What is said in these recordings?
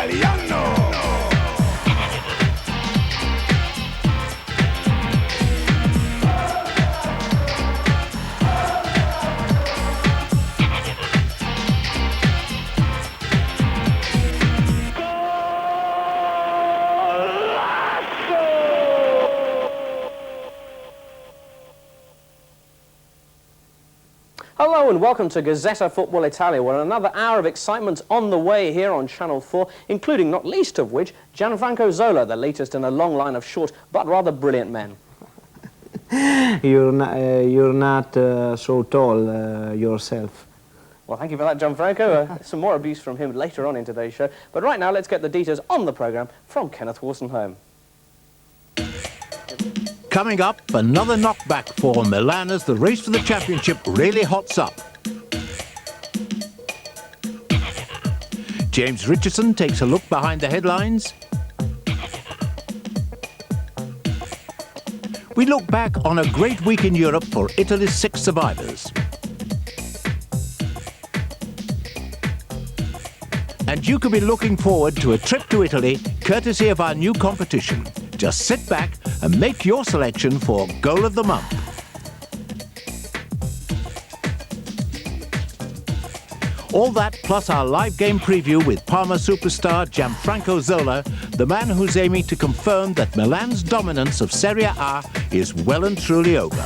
Italiano. Hello and welcome to Gazzetta Football Italia, where another hour of excitement's on the way here on Channel 4, including, not least of which, Gianfranco Zola, the latest in a long line of short but rather brilliant men. You're not so tall yourself. Well, thank you for that, Gianfranco. Some more abuse from him later on in today's show. But right now, let's get the details on the programme from Kenneth Wolstenholme. Coming up, another knockback for Milan as the race for the championship really hots up. James Richardson takes a look behind the headlines. We look back on a great week in Europe for Italy's 6 survivors. And you could be looking forward to a trip to Italy, courtesy of our new competition. Just sit back and make your selection for Goal of the Month. All that plus our live game preview with Parma superstar Gianfranco Zola, the man who's aiming to confirm that Milan's dominance of Serie A is well and truly over.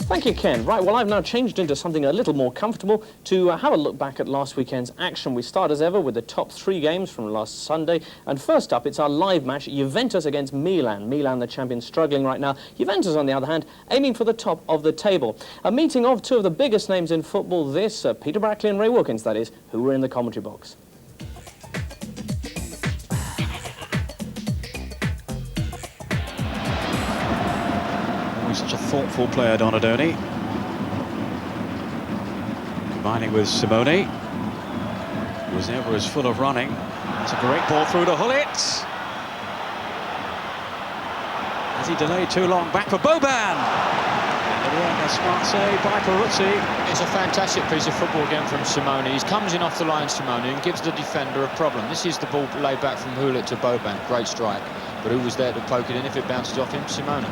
Thank you, Ken. Right, well, I've now changed into something a little more comfortable to have a look back at last weekend's action. We start, as ever, with the top 3 games from last Sunday. And first up, it's our live match, Juventus against Milan. Milan, the champions, struggling right now. Juventus, on the other hand, aiming for the top of the table. A meeting of 2 of the biggest names in football, this, Peter Brackley and Ray Wilkins, that is, who were in the commentary box. Such a thoughtful player, Donadoni. Combining with Simone, who was never as full of running. It's a great ball through to Hullet. Has he delayed too long? Back for Boban. And again, a smart save by Peruzzi. It's a fantastic piece of football again from Simone. He comes in off the line, Simone, and gives the defender a problem. This is the ball laid back from Hullet to Boban. Great strike. But who was there to poke it in? If it bounces off him, Simone.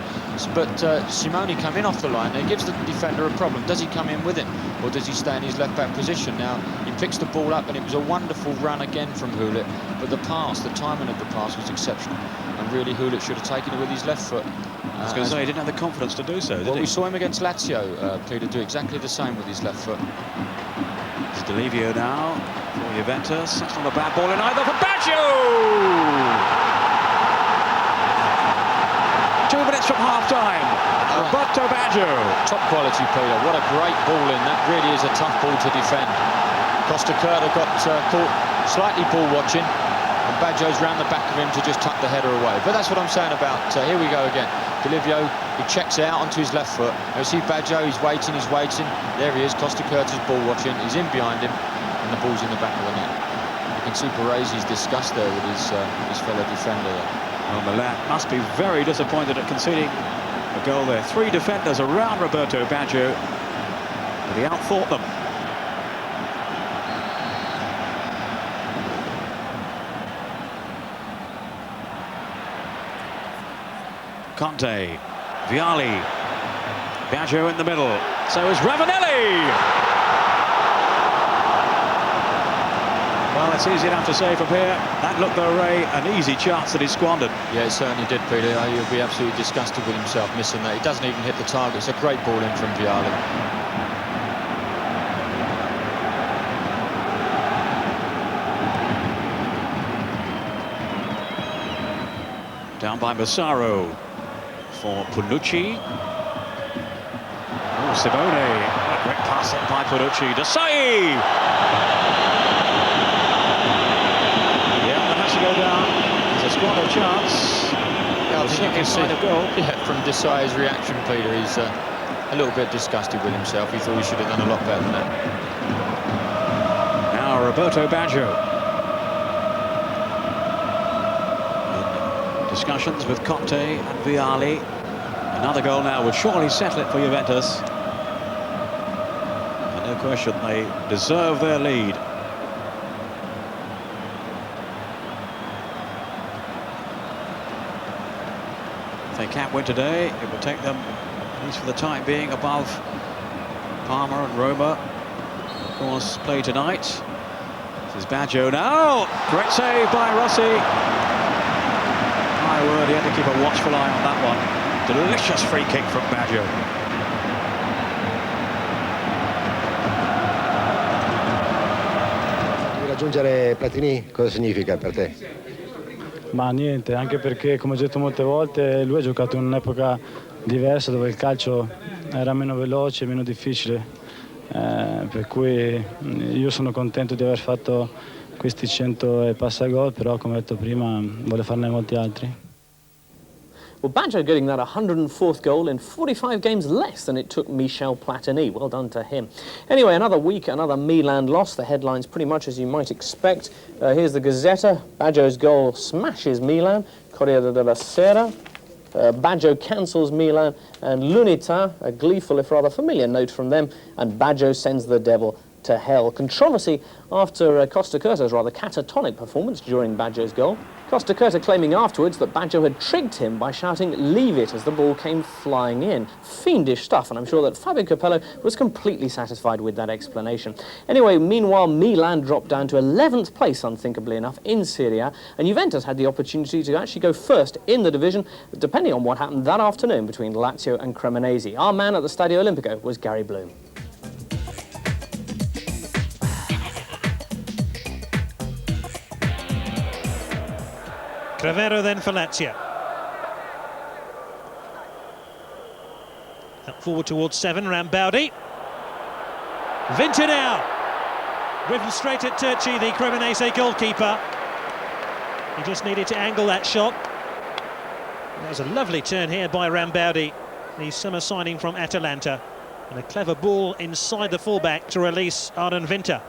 But Simone come in off the line and gives the defender a problem. Does he come in with him, or does he stay in his left-back position? Now, he picks the ball up, and it was a wonderful run again from Hullet. But the pass, the timing of the pass was exceptional. And really, Hullet should have taken it with his left foot. I was going to say, he didn't have the confidence to do so, did he? Well, we saw him against Lazio, Peter, do exactly the same with his left foot. It's Delivio now for Juventus. That's not a bad ball in either for Baggio! 2 minutes from half-time. Roberto Baggio. Top quality, Peter. What a great ball in. That really is a tough ball to defend. Costa Curta got caught slightly ball watching, and Baggio's round the back of him to just tuck the header away. But that's what I'm saying about, here we go again. Delivio, he checks out onto his left foot. You see Baggio, he's waiting. There he is. Costa Curta's ball watching. He's in behind him, and the ball's in the back of the net. You can see Parisi's disgust there with his fellow defender there. Well, Milan must be very disappointed at conceding a goal there. 3 defenders around Roberto Baggio, but he outthought them. Conte, Vialli, Baggio in the middle. So is Ravanelli. Well, it's easy enough to say from here. That looked, though, Ray, an easy chance that he squandered. Yeah, it certainly did, Peter. He'll be absolutely disgusted with himself missing that. He doesn't even hit the target. It's a great ball in from Vialli. Down by Massaro for Panucci. Oh, Simone. What a great pass in by Panucci. Desai! Go down. There's a squandered chance. Yeah, I think you can see from Desai's reaction, Peter. He's a little bit disgusted with himself. He thought he should have done a lot better than that. Now Roberto Baggio. In discussions with Conte and Vialli. Another goal now would surely settle it for Juventus. And No question, they deserve their lead. If they can't win today, it will take them, at least for the time being, above Parma and Roma. Of course, play tonight. This is Baggio now. Great save by Rossi. My word, he had to keep a watchful eye on that one. Delicious free kick from Baggio. Raggiungere Platini cosa significa per te? Ma niente, anche perché, come ho detto molte volte, lui ha giocato in un'epoca diversa dove il calcio era meno veloce, meno difficile, per cui io sono contento di aver fatto questi 100 e passa gol, però come ho detto prima voglio farne molti altri. Well, Baggio getting that 104th goal in 45 games less than it took Michel Platini. Well done to him. Anyway, another week, another Milan loss. The headlines pretty much as you might expect. Here's the Gazzetta. Baggio's goal smashes Milan. Corriere della Sera. Baggio cancels Milan. And L'Unità, a gleeful if rather familiar note from them. And Baggio sends the devil to hell. Controversy after Costacurta's rather catatonic performance during Baggio's goal. Costacurta claiming afterwards that Baggio had tricked him by shouting "leave it" as the ball came flying in. Fiendish stuff, and I'm sure that Fabio Capello was completely satisfied with that explanation. Anyway, meanwhile, Milan dropped down to 11th place, unthinkably enough, in Serie A, and Juventus had the opportunity to actually go first in the division, depending on what happened that afternoon between Lazio and Cremonese. Our man at the Stadio Olimpico was Gary Bloom. Crevero then for Lazio. Up forward towards 7, Rambaudi. Vinta now. Driven straight at Turci, the Cremonese goalkeeper. He just needed to angle that shot. That was a lovely turn here by Rambaudi, the summer signing from Atalanta. And a clever ball inside the fullback to release Arden Vinta.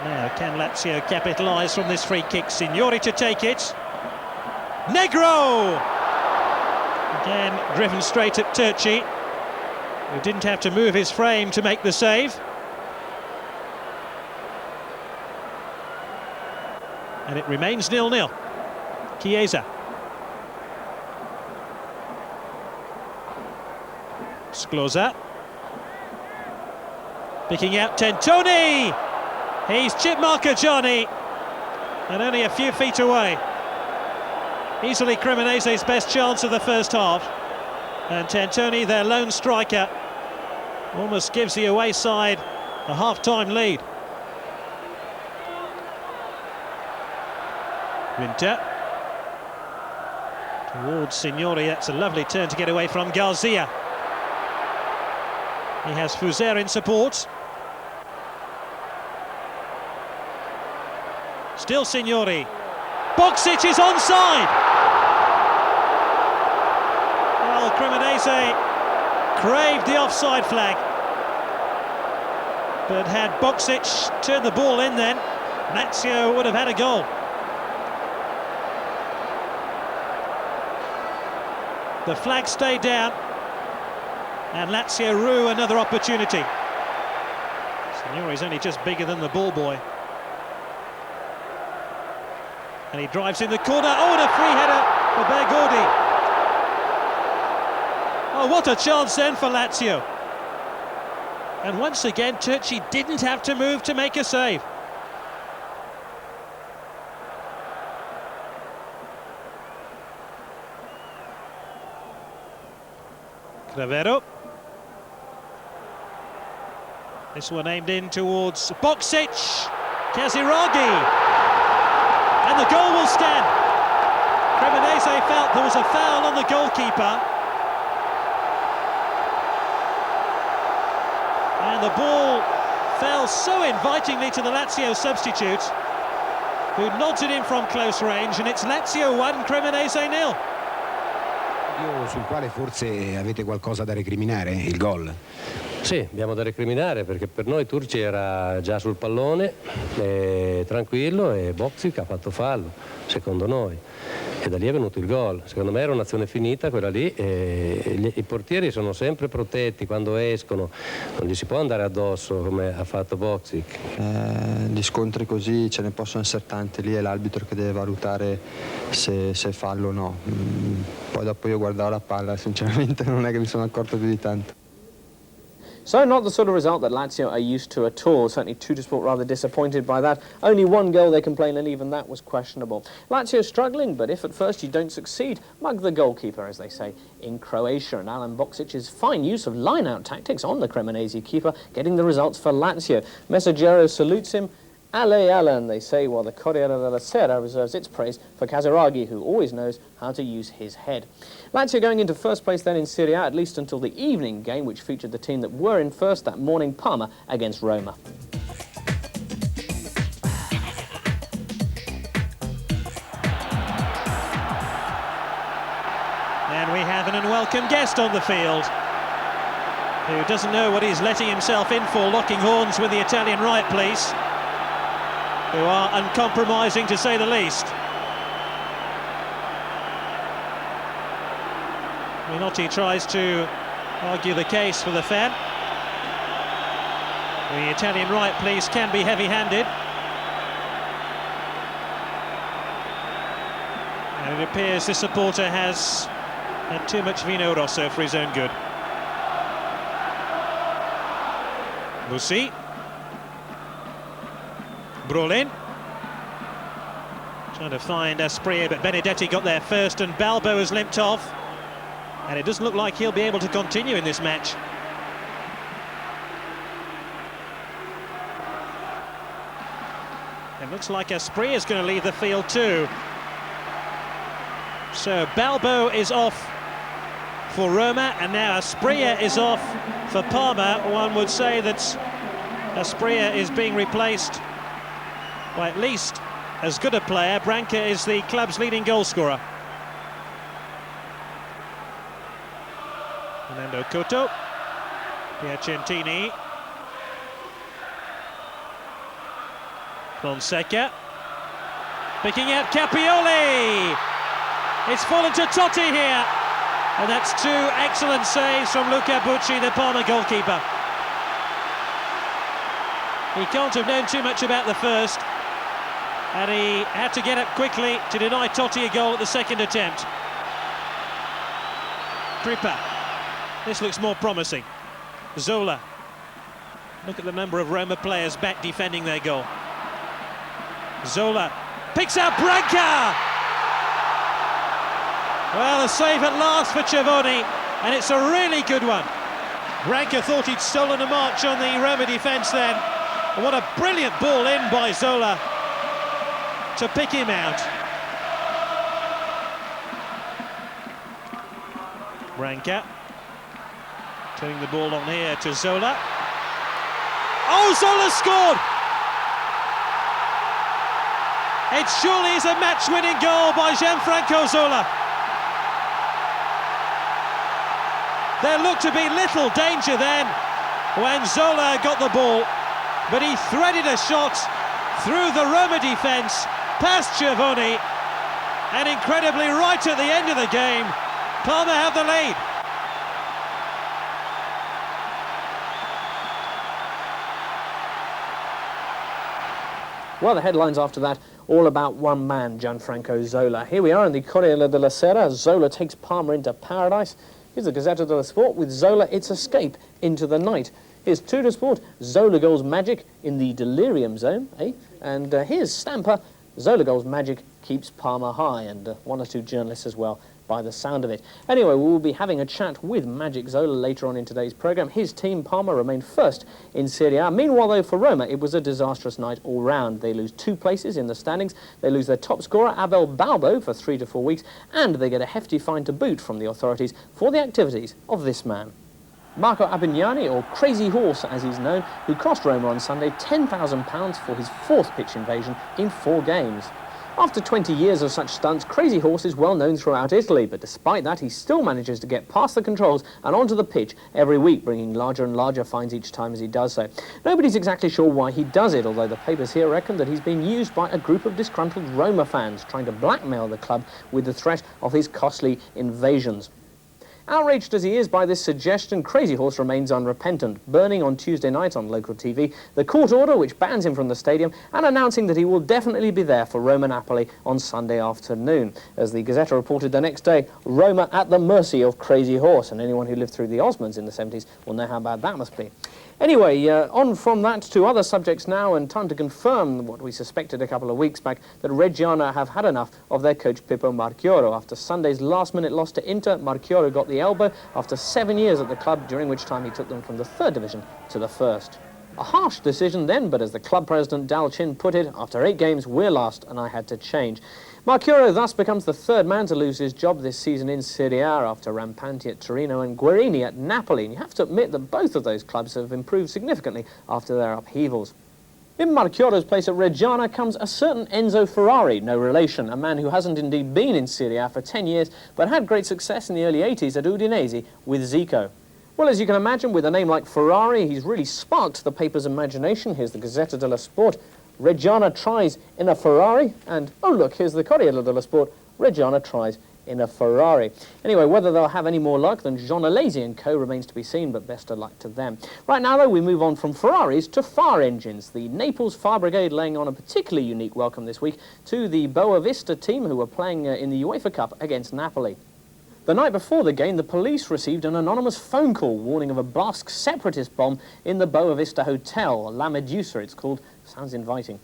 Now, can Lazio capitalise from this free kick? Signori to take it. Negro! Again, driven straight at Turci, who didn't have to move his frame to make the save. And it remains 0-0. Chiesa. Skloza. Picking out Tentoni! He's chip marker Johnny, and only a few feet away. Easily Cremonese's best chance of the first half. And Tentoni, their lone striker, almost gives the away side a half-time lead. Winter. Towards Signori, that's a lovely turn to get away from Garcia. He has Fuser in support. Still Signori. Boksic is onside! Well, Cremonese craved the offside flag. But had Boksic turned the ball in then, Lazio would have had a goal. The flag stayed down, and Lazio rue another opportunity. Signori's only just bigger than the ball boy. And he drives in the corner. Oh, and a free header for Bergordi. Oh, what a chance then for Lazio. And once again, Turci didn't have to move to make a save. Crevero. This one aimed in towards Boksic. Kaziragi. And the goal will stand. Cremonese felt there was a foul on the goalkeeper. And the ball fell so invitingly to the Lazio substitute, who nods it in from close range, and it's Lazio 1, Cremonese 0. Sul quale forse avete qualcosa da recriminare, il gol. Sì, abbiamo da recriminare perché per noi Turci era già sul pallone, tranquillo, e Boksic ha fatto fallo, secondo noi. e da lì è venuto il gol. Secondo me era un'azione finita quella lì, e i portieri sono sempre protetti quando escono, non gli si può andare addosso come ha fatto Boxic. Gli scontri così ce ne possono essere tanti, lì è l'arbitro che deve valutare se è fallo o no. Poi dopo io guardavo la palla, sinceramente non è che mi sono accorto più di tanto. So not the sort of result that Lazio are used to at all. Certainly Tuttosport rather disappointed by that. Only one goal they complain, and even that was questionable. Lazio struggling, but if at first you don't succeed, mug the goalkeeper, as they say in Croatia. And Alan Boksic's fine use of line-out tactics on the Cremonese keeper, getting the results for Lazio. Messaggero salutes him. Ale Alan, they say, while the Corriere della Sera reserves its praise for Casaraghi, who always knows how to use his head. Lazio going into first place then in Serie A, at least until the evening game, which featured the team that were in first that morning, Parma against Roma. And we have an unwelcome guest on the field, who doesn't know what he's letting himself in for, locking horns with the Italian right police, who are uncompromising to say the least. Minotti tries to argue the case for the fan. The Italian right police can be heavy-handed. And it appears this supporter has had too much Vino Rosso for his own good. Musi. Brolin. Trying to find Asprilla, but Benedetti got there first and Balbo has limped off. And it doesn't look like he'll be able to continue in this match. It looks like Asprilla is going to leave the field too. So Balbo is off for Roma, and now Asprilla is off for Parma. One would say that Asprilla is being replaced by at least as good a player. Branca is the club's leading goal scorer. Fernando Couto, Piacentini, Fonseca, picking out Capioli. It's fallen to Totti here, and that's two excellent saves from Luca Bucci, the Parma goalkeeper. He can't have known too much about the first, and he had to get up quickly to deny Totti a goal at the second attempt. Kripa. This looks more promising. Zola. Look at the number of Roma players back defending their goal. Zola picks out Branca! Well, a save at last for Cervoni, and it's a really good one. Branca thought he'd stolen a march on the Roma defence then. And what a brilliant ball in by Zola to pick him out. Branca turning the ball on here to Zola. Oh, Zola scored! It surely is a match-winning goal by Gianfranco Zola. There looked to be little danger then when Zola got the ball, but he threaded a shot through the Roma defence, past Cervoni, and incredibly right at the end of the game, Parma have the lead. Well, the headlines after that, all about one man, Gianfranco Zola. Here we are in the Corriere della Sera. Zola takes Parma into paradise. Here's the Gazzetta dello Sport. With Zola, its escape into the night. Here's Tuttosport. Zola goals magic in the delirium zone, eh? And here's Stamper. Zola goals magic keeps Parma high. And one or two journalists as well, by the sound of it. Anyway, we will be having a chat with Magic Zola later on in today's programme. His team, Parma, remained first in Serie A. Meanwhile, though, for Roma, it was a disastrous night all round. They lose 2 places in the standings. They lose their top scorer, Abel Balbo, for 3 to 4 weeks. And they get a hefty fine to boot from the authorities for the activities of this man. Marco Abignani, or Crazy Horse as he's known, who cost Roma on Sunday £10,000 for his 4th pitch invasion in 4 games. After 20 years of such stunts, Crazy Horse is well known throughout Italy, but despite that, he still manages to get past the controls and onto the pitch every week, bringing larger and larger fines each time as he does so. Nobody's exactly sure why he does it, although the papers here reckon that he's being used by a group of disgruntled Roma fans trying to blackmail the club with the threat of his costly invasions. Outraged as he is by this suggestion, Crazy Horse remains unrepentant, burning on Tuesday night on local TV the court order which bans him from the stadium and announcing that he will definitely be there for Roma Napoli on Sunday afternoon. As the Gazzetta reported the next day, Roma at the mercy of Crazy Horse, and anyone who lived through the Osmonds in the 70s will know how bad that must be. Anyway, on from that to other subjects now, and time to confirm what we suspected a couple of weeks back, that Reggiana have had enough of their coach Pippo Marchioro. After Sunday's last-minute loss to Inter, Marchioro got the elbow after 7 years at the club, during which time he took them from the 3rd division to the 1st. A harsh decision then, but as the club president Dal Chin put it, after 8 games, we're last, and I had to change. Marchioro thus becomes the 3rd man to lose his job this season in Serie A after Rampanti at Torino and Guerini at Napoli, and you have to admit that both of those clubs have improved significantly after their upheavals. In Marchioro's place at Reggiana comes a certain Enzo Ferrari, no relation, a man who hasn't indeed been in Serie A for 10 years, but had great success in the early 80s at Udinese with Zico. Well, as you can imagine, with a name like Ferrari, he's really sparked the paper's imagination. Here's the Gazzetta dello Sport. Reggiana tries in a Ferrari, and oh look, here's the Corriere dello Sport. Reggiana tries in a Ferrari. Anyway, whether they'll have any more luck than John Alesi and co remains to be seen, but best of luck to them. Right now, though, we move on from Ferraris to fire engines. The Naples Fire Brigade laying on a particularly unique welcome this week to the Boa Vista team, who were playing in the UEFA Cup against Napoli. The night before the game, the police received an anonymous phone call warning of a Basque separatist bomb in the Boa Vista Hotel, La Medusa it's called. Sounds inviting.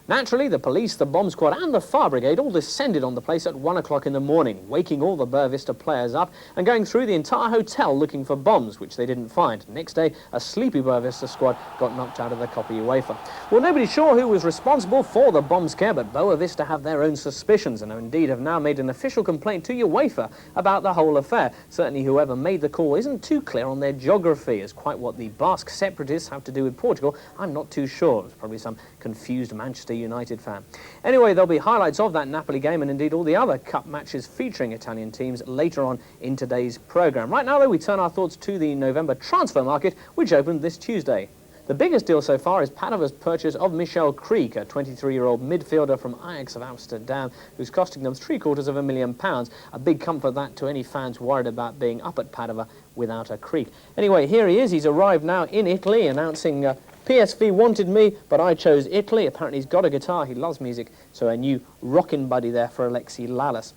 Naturally, the police, the bomb squad and the fire brigade all descended on the place at 1 o'clock in the morning, waking all the Boa Vista players up and going through the entire hotel looking for bombs, which they didn't find. Next day, a sleepy Boa Vista squad got knocked out of the Coppa UEFA. Well, nobody's sure who was responsible for the bomb scare, but Boa Vista have their own suspicions and indeed have now made an official complaint to UEFA about the whole affair. Certainly whoever made the call isn't too clear on their geography, as quite what the Basque separatists have to do with Portugal, I'm not too sure. It's probably some confused Manchester United fan. Anyway, there'll be highlights of that Napoli game and indeed all the other cup matches featuring Italian teams later on in today's programme. Right now, though, we turn our thoughts to the November transfer market, which opened this Tuesday. The biggest deal so far is Padova's purchase of Michel Kriek, a 23-year-old midfielder from Ajax of Amsterdam, who's costing them £750,000. A big comfort that to any fans worried about being up at Padova without a Kriek. Anyway, here he is. He's arrived now in Italy, announcing PSV wanted me, but I chose Italy. Apparently he's got a guitar, he loves music, so a new rockin' buddy there for Alexi Lalas.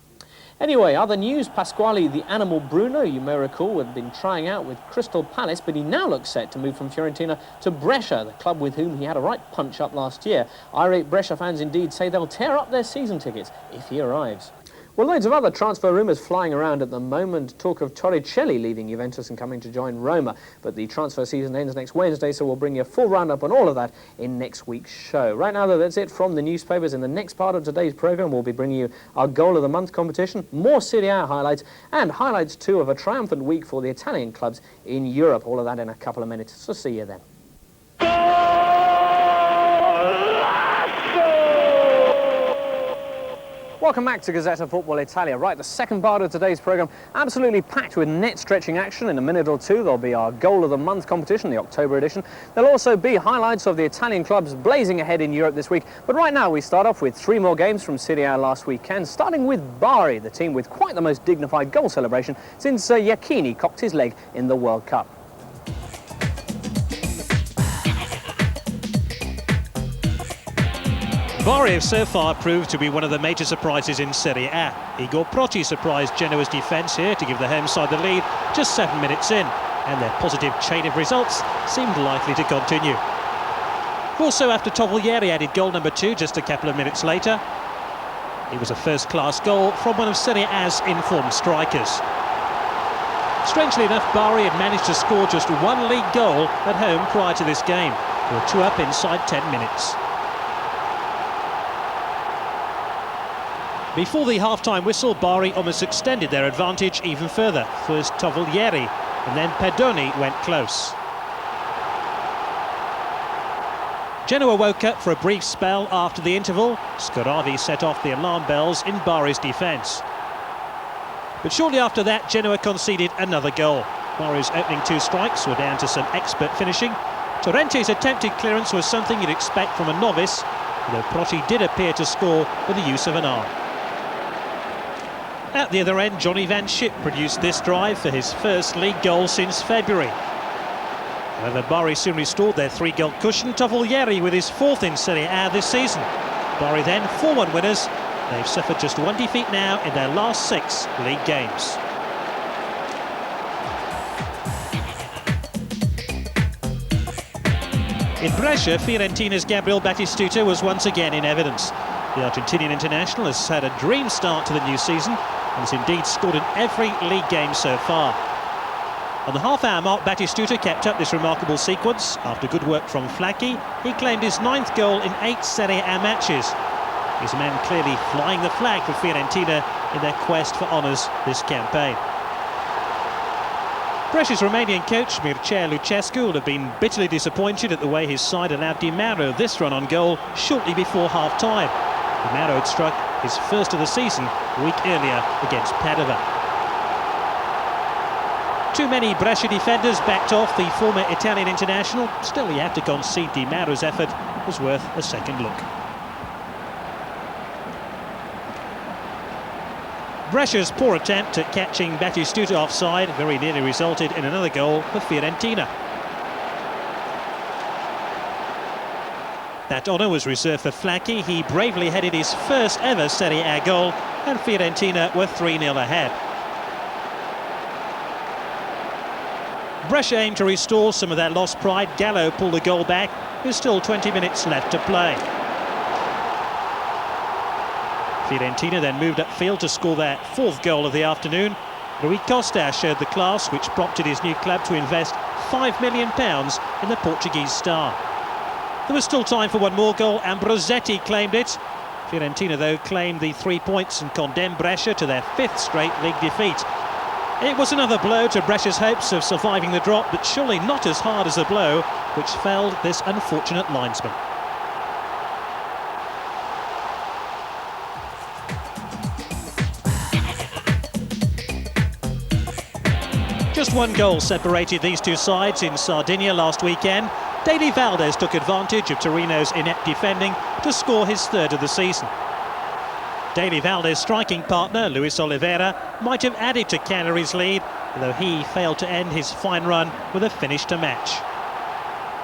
Anyway, other news, Pasquale the Animal Bruno, you may recall, had been trying out with Crystal Palace, but he now looks set to move from Fiorentina to Brescia, the club with whom he had a right punch-up last year. Irate Brescia fans indeed say they'll tear up their season tickets if he arrives. Well, loads of other transfer rumours flying around at the moment. Talk of Torricelli leaving Juventus and coming to join Roma. But the transfer season ends next Wednesday, so we'll bring you a full roundup on all of that in next week's show. Right now, though, that's it from the newspapers. In the next part of today's programme, we'll be bringing you our Goal of the Month competition, more Serie A highlights, and highlights, too, of a triumphant week for the Italian clubs in Europe. All of that in a couple of minutes, so see you then. Welcome back to Gazzetta Football Italia. Right, the second part of today's programme, absolutely packed with net-stretching action. In a minute or two, there'll be our Goal of the Month competition, the October edition. There'll also be highlights of the Italian clubs blazing ahead in Europe this week. But right now, we start off with 3 more games from Serie A last weekend, starting with Bari, the team with quite the most dignified goal celebration since Iachini cocked his leg in the World Cup. Bari have so far proved to be one of the major surprises in Serie A. Igor Proti surprised Genoa's defence here to give the home side the lead just 7 minutes in, and their positive chain of results seemed likely to continue. Also, after Toglieri added goal number 2 just a couple of minutes later, it was a first-class goal from one of Serie A's informed strikers. Strangely enough, Bari had managed to score just 1 league goal at home prior to this game. They were 2 up inside 10 minutes. Before the half-time whistle, Bari almost extended their advantage even further. First Toglieri, and then Pedoni went close. Genoa woke up for a brief spell after the interval. Scoravi set off the alarm bells in Bari's defence. But shortly after that, Genoa conceded another goal. Bari's opening 2 strikes were down to some expert finishing. Torrente's attempted clearance was something you'd expect from a novice, though Proti did appear to score with the use of an arm. At the other end, Johnny Van Schip produced this drive for his first league goal since February. However, Bari soon restored their 3-goal cushion. Toffolieri with his 4th in Serie A this season. Bari then 4-1 winners. They've suffered just 1 defeat now in their last 6 league games. In Brescia, Fiorentina's Gabriel Batistuta was once again in evidence. The Argentinian international has had a dream start to the new season and has indeed scored in every league game so far. On the half-hour mark, Batistuta kept up this remarkable sequence. After good work from Flacchi, he claimed his 9th goal in 8 Serie A matches. His men clearly flying the flag for Fiorentina in their quest for honours this campaign. Brescia's Romanian coach, Mircea Lucescu, would have been bitterly disappointed at the way his side allowed Di Mauro this run on goal shortly before half-time. Di Mauro had struck his first of the season a week earlier against Padova. Too many Brescia defenders backed off the former Italian international. Still, he had to concede Di Mauro's effort was worth a second look. Brescia's poor attempt at catching Batistuta offside very nearly resulted in another goal for Fiorentina. That honour was reserved for Flacchi. He bravely headed his first ever Serie A goal, and Fiorentina were 3-0 ahead. Brescia aimed to restore some of their lost pride. Gallo pulled the goal back. There's still 20 minutes left to play. Fiorentina then moved upfield to score their 4th goal of the afternoon. Rui Costa showed the class which prompted his new club to invest £5 million in the Portuguese star. There was still time for one more goal, and Brosetti claimed it. Fiorentina, though, claimed the 3 points and condemned Brescia to their 5th straight league defeat. It was another blow to Brescia's hopes of surviving the drop, but surely not as hard as the blow which felled this unfortunate linesman. Just 1 goal separated these two sides in Sardinia last weekend. Deli Valdez took advantage of Torino's inept defending to score his 3rd of the season. Deli Valdez's striking partner, Luis Oliveira, might have added to Cagliari's lead, although he failed to end his fine run with a finish to match.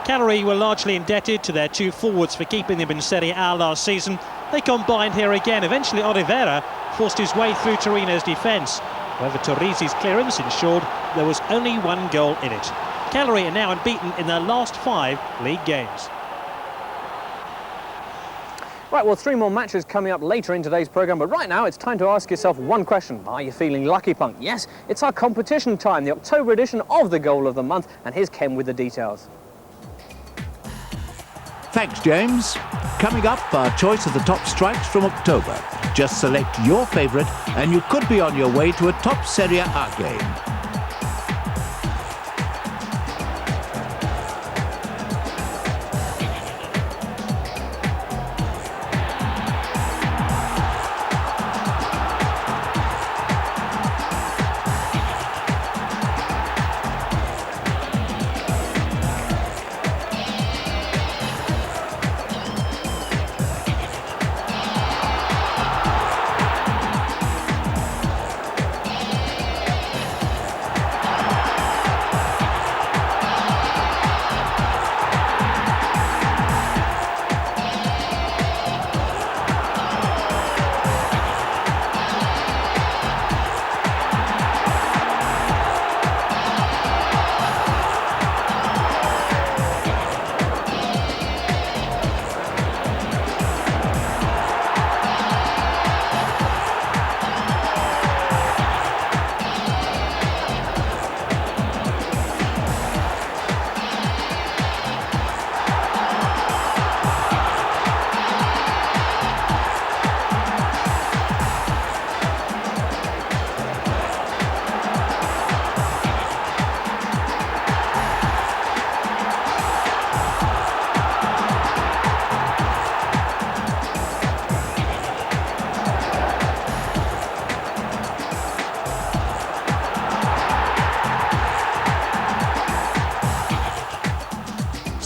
Cagliari were largely indebted to their 2 forwards for keeping them in Serie A last season. They combined here again. Eventually Oliveira forced his way through Torino's defence. However, Torrisi's clearance ensured there was only 1 goal in it. Cagliari are now unbeaten in their last 5 league games. Right, well, 3 more matches coming up later in today's programme, but right now it's time to ask yourself one question. Are you feeling lucky, Punk? Yes, it's our competition time, the October edition of the Goal of the Month, and here's Ken with the details. Thanks, James. Coming up, our choice of the top strikes from October. Just select your favourite and you could be on your way to a top Serie A game.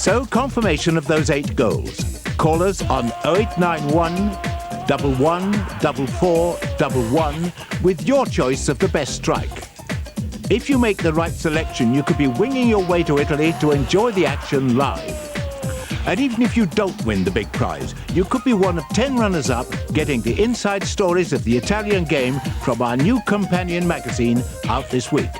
So confirmation of those 8 goals. Call us on 0891 114411 with your choice of the best strike. If you make the right selection, you could be winging your way to Italy to enjoy the action live. And even if you don't win the big prize, you could be one of 10 runners-up getting the inside stories of the Italian game from our new companion magazine out this week.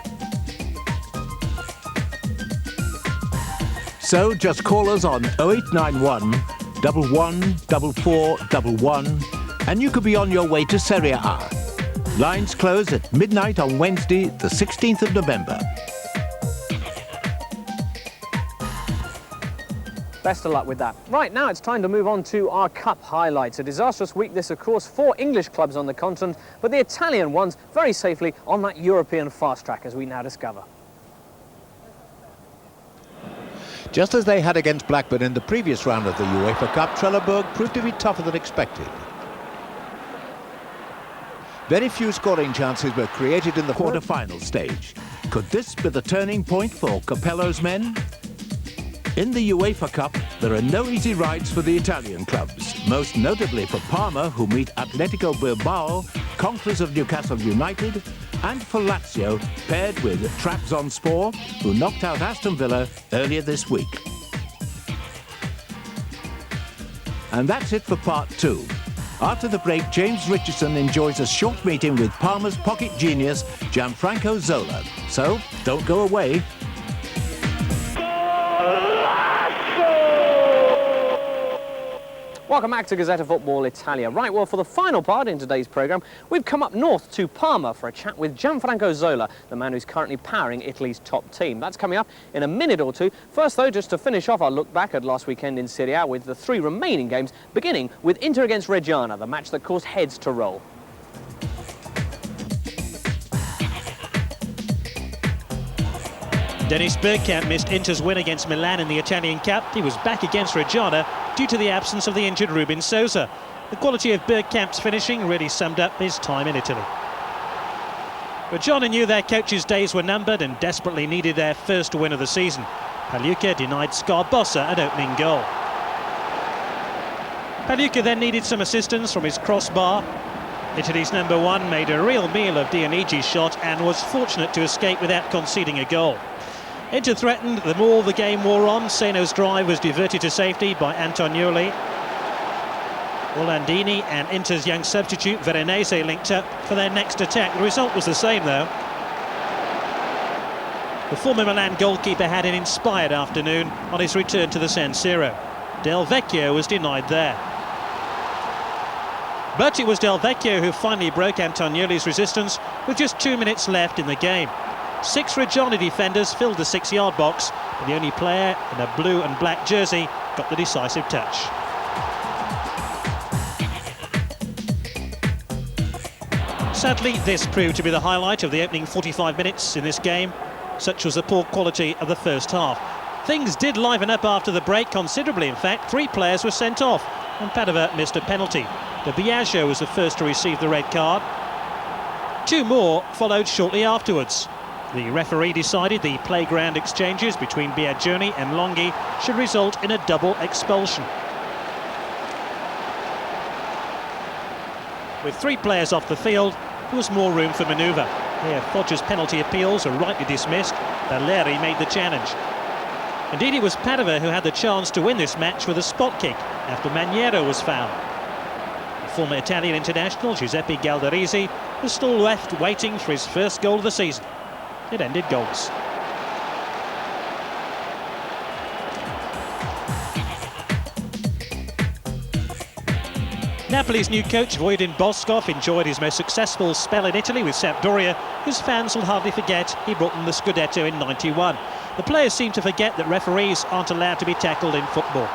So just call us on 0891 114411 and you could be on your way to Serie A. Lines close at midnight on Wednesday, the 16th of November. Best of luck with that. Right, now it's time to move on to our Cup highlights. A disastrous week this, of course, for English clubs on the continent, but the Italian ones very safely on that European fast track, as we now discover. Just as they had against Blackburn in the previous round of the UEFA Cup, Trelleborg proved to be tougher than expected. Very few scoring chances were created in the quarter-final stage. Could this be the turning point for Capello's men? In the UEFA Cup, there are no easy rides for the Italian clubs, most notably for Parma, who meet Atletico Bilbao, conquerors of Newcastle United, and for Lazio, paired with Trabzonspor, who knocked out Aston Villa earlier this week. And that's it for part 2. After the break, James Richardson enjoys a short meeting with Parma's pocket genius, Gianfranco Zola. So, don't go away. Welcome back to Gazzetta Football Italia. Right, well, for the final part in today's programme, we've come up north to Parma for a chat with Gianfranco Zola, the man who's currently powering Italy's top team. That's coming up in a minute or two. First, though, just to finish off our look back at last weekend in Serie A with the 3 remaining games, beginning with Inter against Reggiana, the match that caused heads to roll. Dennis Bergkamp missed Inter's win against Milan in the Italian Cup. He was back against Reggiana due to the absence of the injured Rubin Sosa. The quality of Bergkamp's finishing really summed up his time in Italy. Reggiana knew their coach's days were numbered and desperately needed their first win of the season. Pagliuca denied Scarbossa an opening goal. Pagliuca then needed some assistance from his crossbar. Italy's number 1 made a real meal of Dionigi's shot and was fortunate to escape without conceding a goal. Inter threatened the more the game wore on. Seno's drive was diverted to safety by Antonioli. Orlandini and Inter's young substitute Veronese linked up for their next attack. The result was the same, though. The former Milan goalkeeper had an inspired afternoon on his return to the San Siro. Del Vecchio was denied there. But it was Del Vecchio who finally broke Antonioli's resistance with just 2 minutes left in the game. 6 Reggiana defenders filled the 6-yard box, but the only player in a blue and black jersey got the decisive touch. Sadly, this proved to be the highlight of the opening 45 minutes in this game. Such was the poor quality of the first half. Things did liven up after the break considerably, in fact. 3 players were sent off, and Padova missed a penalty. De Biagio was the first to receive the red card. 2 more followed shortly afterwards. The referee decided the playground exchanges between Biagioni and Longhi should result in a double expulsion. With 3 players off the field, there was more room for manoeuvre. Here, Foggia's penalty appeals are rightly dismissed. Valeri made the challenge. Indeed, it was Padova who had the chance to win this match with a spot kick after Maniero was fouled. The former Italian international, Giuseppe Galdarese, was still left waiting for his first goal of the season. It ended goals. Napoli's new coach, Vojdin Boskov, enjoyed his most successful spell in Italy with Sampdoria, whose fans will hardly forget he brought them the Scudetto in '91. The players seem to forget that referees aren't allowed to be tackled in football.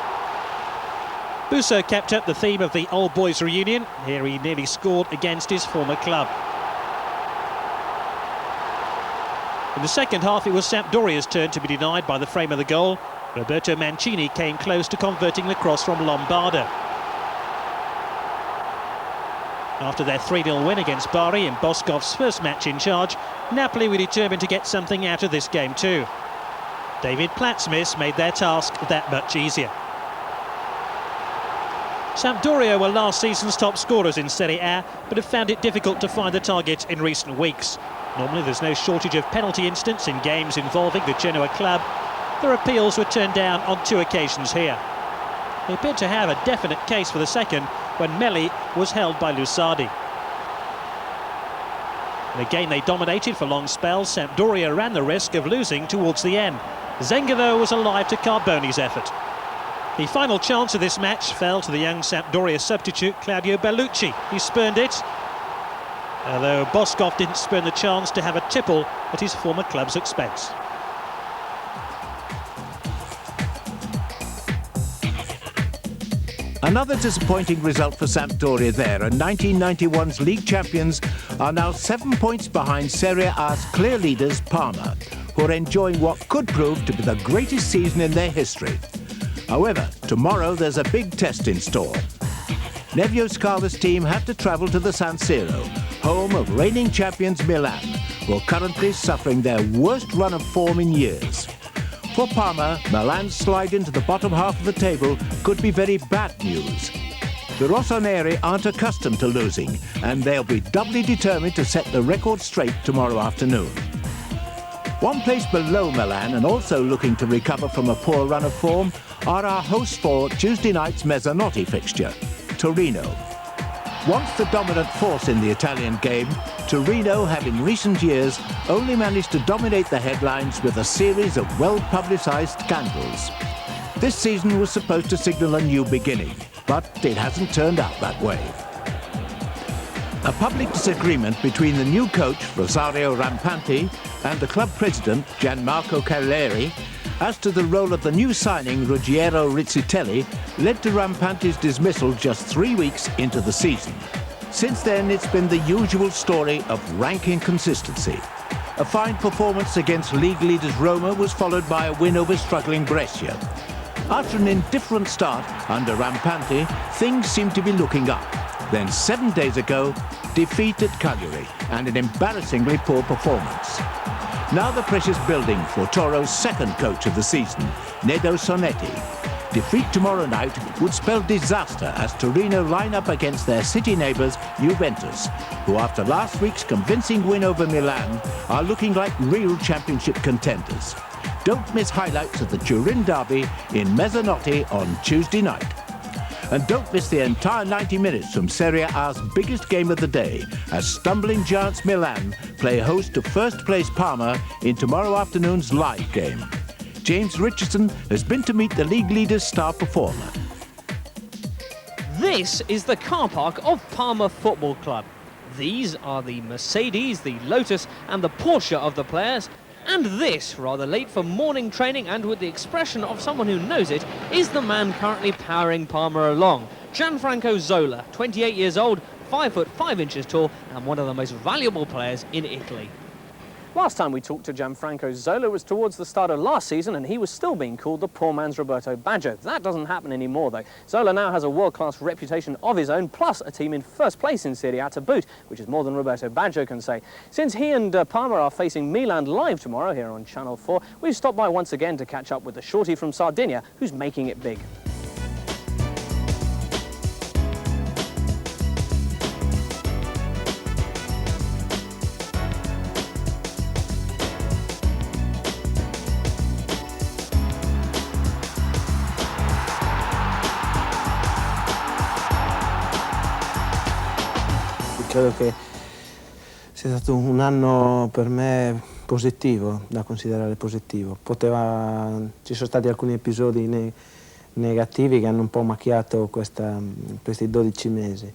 Busso kept up the theme of the old boys reunion. Here he nearly scored against his former club. In the second half, it was Sampdoria's turn to be denied by the frame of the goal. Roberto Mancini came close to converting the cross from Lombardo. After their 3-0 win against Bari in Boscov's first match in charge, Napoli were determined to get something out of this game too. David Platzmis made their task that much easier. Sampdoria were last season's top scorers in Serie A, but have found it difficult to find the target in recent weeks. Normally there's no shortage of penalty incidents in games involving the Genoa club. Their appeals were turned down on 2 occasions here. They appeared to have a definite case for the second when Meli was held by Lusardi. In a game they dominated for long spells, Sampdoria ran the risk of losing towards the end. Zenga, though, was alive to Carboni's effort. The final chance of this match fell to the young Sampdoria substitute Claudio Bellucci. He spurned it, although Boskov didn't spurn the chance to have a tipple at his former club's expense. Another disappointing result for Sampdoria there, and 1991's league champions are now 7 points behind Serie A's clear leaders Parma, who are enjoying what could prove to be the greatest season in their history. However, tomorrow there's a big test in store. Nevio Scala's team have to travel to the San Siro, home of reigning champions Milan, who are currently suffering their worst run of form in years. For Parma, Milan's slide into the bottom half of the table could be very bad news. The Rossoneri aren't accustomed to losing, and they'll be doubly determined to set the record straight tomorrow afternoon. One place below Milan, and also looking to recover from a poor run of form, are our hosts for Tuesday night's Mezzanotte fixture, Torino. Once the dominant force in the Italian game, Torino have in recent years only managed to dominate the headlines with a series of well-publicised scandals. This season was supposed to signal a new beginning, but it hasn't turned out that way. A public disagreement between the new coach, Rosario Rampanti, and the club president, Gianmarco Calleri, as to the role of the new signing, Ruggiero Rizzitelli, led to Rampanti's dismissal just 3 weeks into the season. Since then, it's been the usual story of rank inconsistency. A fine performance against league leaders Roma was followed by a win over struggling Brescia. After an indifferent start under Rampanti, things seemed to be looking up. Then 7 days ago, defeat at Cagliari and an embarrassingly poor performance. Now the pressure's building for Toro's second coach of the season, Nedo Sonetti. Defeat tomorrow night would spell disaster as Torino line up against their city neighbours Juventus, who after last week's convincing win over Milan are looking like real championship contenders. Don't miss highlights of the Turin derby in Mezzanotte on Tuesday night. And don't miss the entire 90 minutes from Serie A's biggest game of the day, as stumbling giants Milan play host to first-place Parma in tomorrow afternoon's live game. James Richardson has been to meet the league leader's star performer. This is the car park of Parma Football Club. These are the Mercedes, the Lotus and the Porsche of the players. And this, rather late for morning training and with the expression of someone who knows it, is the man currently powering Parma along. Gianfranco Zola, 28 years old, 5 foot 5 inches tall and one of the most valuable players in Italy. Last time we talked to Gianfranco Zola was towards the start of last season, and he was still being called the poor man's Roberto Baggio. That doesn't happen anymore, though. Zola now has a world-class reputation of his own, plus a team in first place in Serie A to boot, which is more than Roberto Baggio can say. Since he and Parma are facing Milan live tomorrow here on Channel 4, we've stopped by once again to catch up with the shorty from Sardinia, who's making it big. Credo che sia stato un anno per me positivo, da considerare positivo. Ci sono stati alcuni episodi negativi che hanno un po' macchiato questi 12 mesi,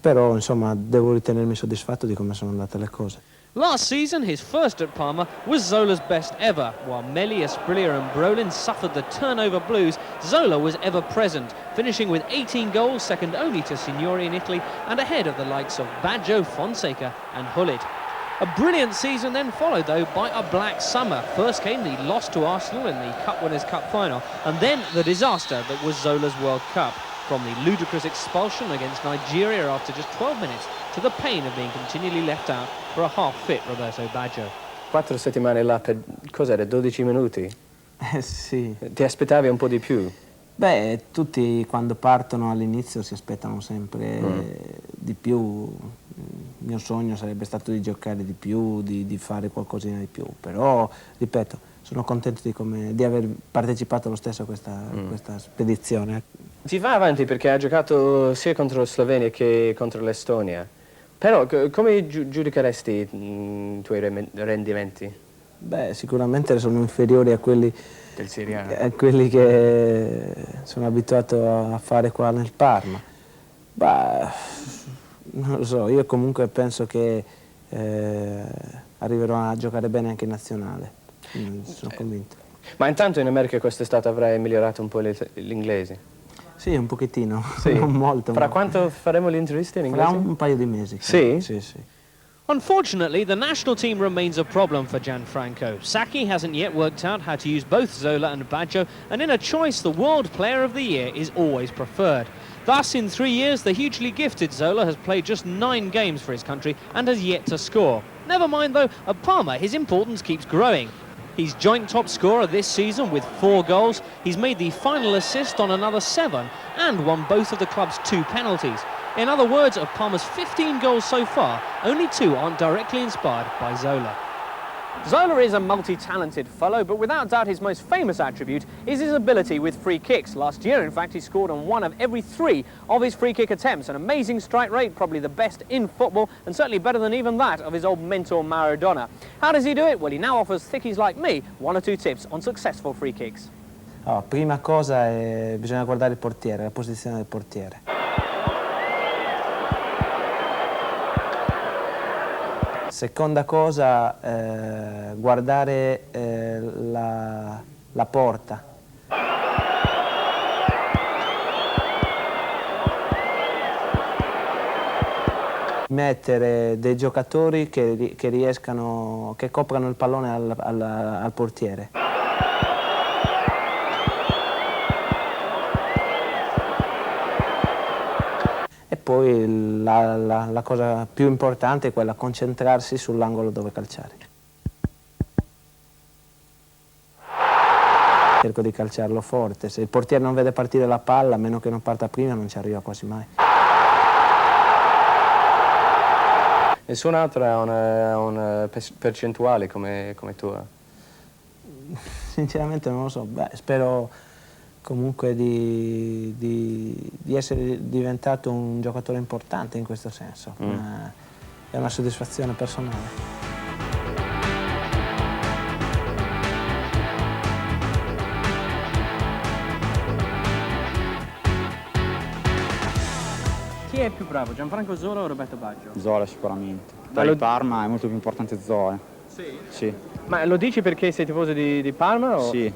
però insomma devo ritenermi soddisfatto di come sono andate le cose. Last season, his first at Parma was Zola's best ever. While Meli, Asprilla and Brolin suffered the turnover blues, Zola was ever present, finishing with 18 goals, second only to Signori in Italy, and ahead of the likes of Baggio, Fonseca and Hullit. A brilliant season then followed, though, by a black summer. First came the loss to Arsenal in the Cup Winners' Cup final, and then the disaster that was Zola's World Cup. From the ludicrous expulsion against Nigeria after just 12 minutes to the pain of being continually left out for a half-fit Roberto Baggio. 4 settimane là per, cos'era, 12 minuti? Sì. Ti aspettavi un po' di più? Beh, tutti quando partono all'inizio si aspettano sempre di più. Il mio sogno sarebbe stato di giocare di più, di fare qualcosina di più, però, ripeto, sono contento di aver partecipato lo stesso a questa spedizione. Si va avanti perché ha giocato sia contro la Slovenia che contro l'Estonia, però come giudicheresti i tuoi rendimenti? Beh, sicuramente sono inferiori a quelli Del Serie A. a quelli che sono abituato a fare qua nel Parma. Bah, non lo so, io comunque penso che arriverò a giocare bene anche in nazionale, sono convinto. Ma intanto in America quest'estate avrai migliorato un po' l'inglese? Sì, un pochettino, Sì. non molto. Fra quanto faremo le interviste in inglese? Fra un paio di mesi. Sì? Sì, sì. Unfortunately, the national team remains a problem for Gianfranco. Sacchi hasn't yet worked out how to use both Zola and Baggio, and in a choice, the World Player of the Year is always preferred. Thus, in 3 years, the hugely gifted Zola has played just 9 games for his country and has yet to score. Never mind, though, at Parma, his importance keeps growing. He's joint top scorer this season with 4 goals. He's made the final assist on another 7 and won both of the club's 2 penalties. In other words, of Parma's 15 goals so far, only 2 aren't directly inspired by Zola. Zola is a multi-talented fellow, but without doubt his most famous attribute is his ability with free kicks. Last year, in fact, he scored on 1 of every 3 of his free kick attempts. An amazing strike rate, probably the best in football, and certainly better than even that of his old mentor Maradona. How does he do it? Well, he now offers thickies like me 1 or 2 tips on successful free kicks. Allora, prima cosa bisogna guardare il portiere, la posizione del portiere. Seconda cosa, guardare la porta. Mettere dei giocatori che riescano, che coprano il pallone al portiere. E poi la cosa più importante è quella concentrarsi sull'angolo dove calciare. Cerco di calciarlo forte, se il portiere non vede partire la palla, a meno che non parta prima, non ci arriva quasi mai. Nessun altro ha una percentuale come tua? Sinceramente non lo so. Beh, spero comunque di essere diventato un giocatore importante in questo senso. È una soddisfazione personale. Chi è più bravo, Gianfranco Zola o Roberto Baggio? Zola sicuramente. Per il Parma è molto più importante Zola. Sì? Sì. Ma lo dici perché sei tifoso di Parma? O? Sì.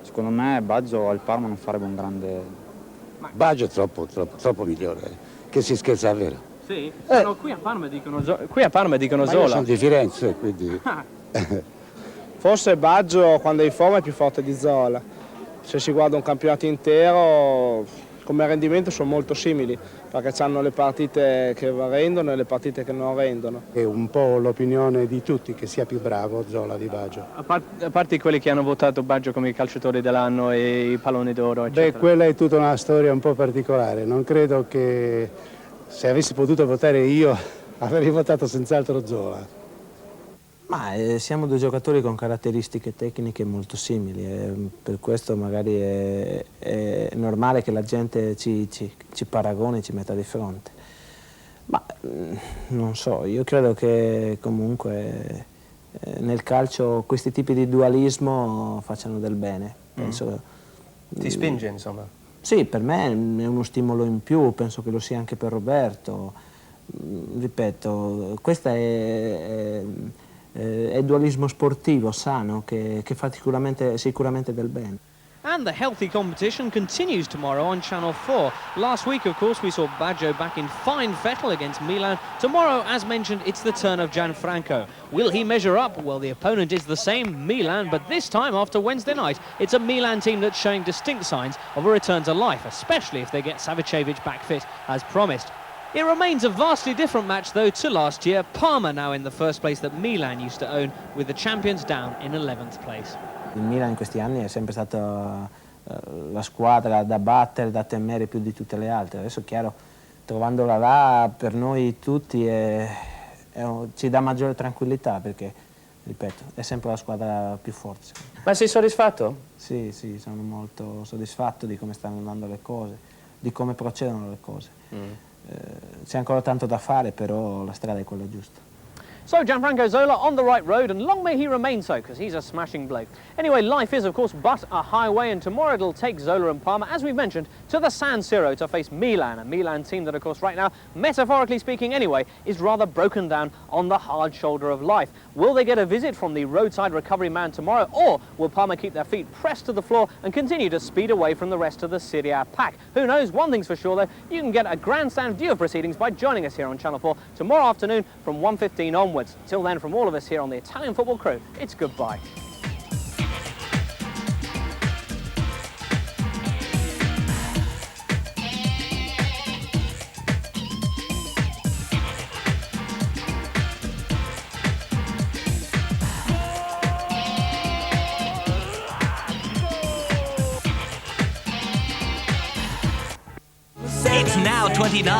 Secondo me Baggio al Parma non farebbe un grande... Baggio è troppo migliore, che si scherza a vero. Sì? No, qui a Parma dicono Ma Zola. io sono di Firenze, quindi... Forse Baggio quando è in forma è più forte di Zola. Se si guarda un campionato intero, come rendimento sono molto simili, perché hanno le partite che rendono e le partite che non rendono. È un po' l'opinione di tutti che sia più bravo Zola di Baggio. A parte quelli che hanno votato Baggio come il calciatore dell'anno e i palloni d'oro, eccetera. Beh, quella è tutta una storia un po' particolare. Non credo che se avessi potuto votare io avrei votato senz'altro Zola. Ma siamo 2 giocatori con caratteristiche tecniche molto simili, per questo magari è normale che la gente ci paragoni, ci metta di fronte. Ma non so, io credo che comunque nel calcio questi tipi di dualismo facciano del bene. Penso, Ti spinge, insomma? Sì, per me è uno stimolo in più, penso che lo sia anche per Roberto. Ripeto, questa è dualismo sportivo, sano, che fa sicuramente del bene. And the healthy competition continues tomorrow on Channel 4. Last week, of course, we saw Baggio back in fine fettle against Milan. Tomorrow, as mentioned, it's the turn of Gianfranco. Will he measure up? Well, the opponent is the same, Milan, but this time after Wednesday night, it's a Milan team that's showing distinct signs of a return to life, especially if they get Savicevic back fit as promised. It remains a vastly different match, though, to last year. Parma now in the first place that Milan used to own, with the champions down in 11th place. Il Milan in questi anni è sempre stata la squadra da battere, da temere più di tutte le altre. Adesso è chiaro, trovandola là per noi tutti ci dà maggiore tranquillità, perché, ripeto, è sempre la squadra più forte. Ma sei soddisfatto? Sì, sono molto soddisfatto di come stanno andando le cose, di come procedono le cose. C'è ancora tanto da fare, però la strada è quella giusta. So Gianfranco Zola on the right road, and long may he remain so, because he's a smashing bloke. Anyway, life is, of course, but a highway, and tomorrow it'll take Zola and Parma, as we've mentioned, to the San Siro to face Milan, a Milan team that, of course, right now, metaphorically speaking anyway, is rather broken down on the hard shoulder of life. Will they get a visit from the roadside recovery man tomorrow, or will Parma keep their feet pressed to the floor and continue to speed away from the rest of the Serie A pack? Who knows? One thing's for sure, though, you can get a grandstand view of proceedings by joining us here on Channel 4 tomorrow afternoon from 1:15 onwards. Till then, from all of us here on the Italian Football Crew, it's goodbye. It's now 29.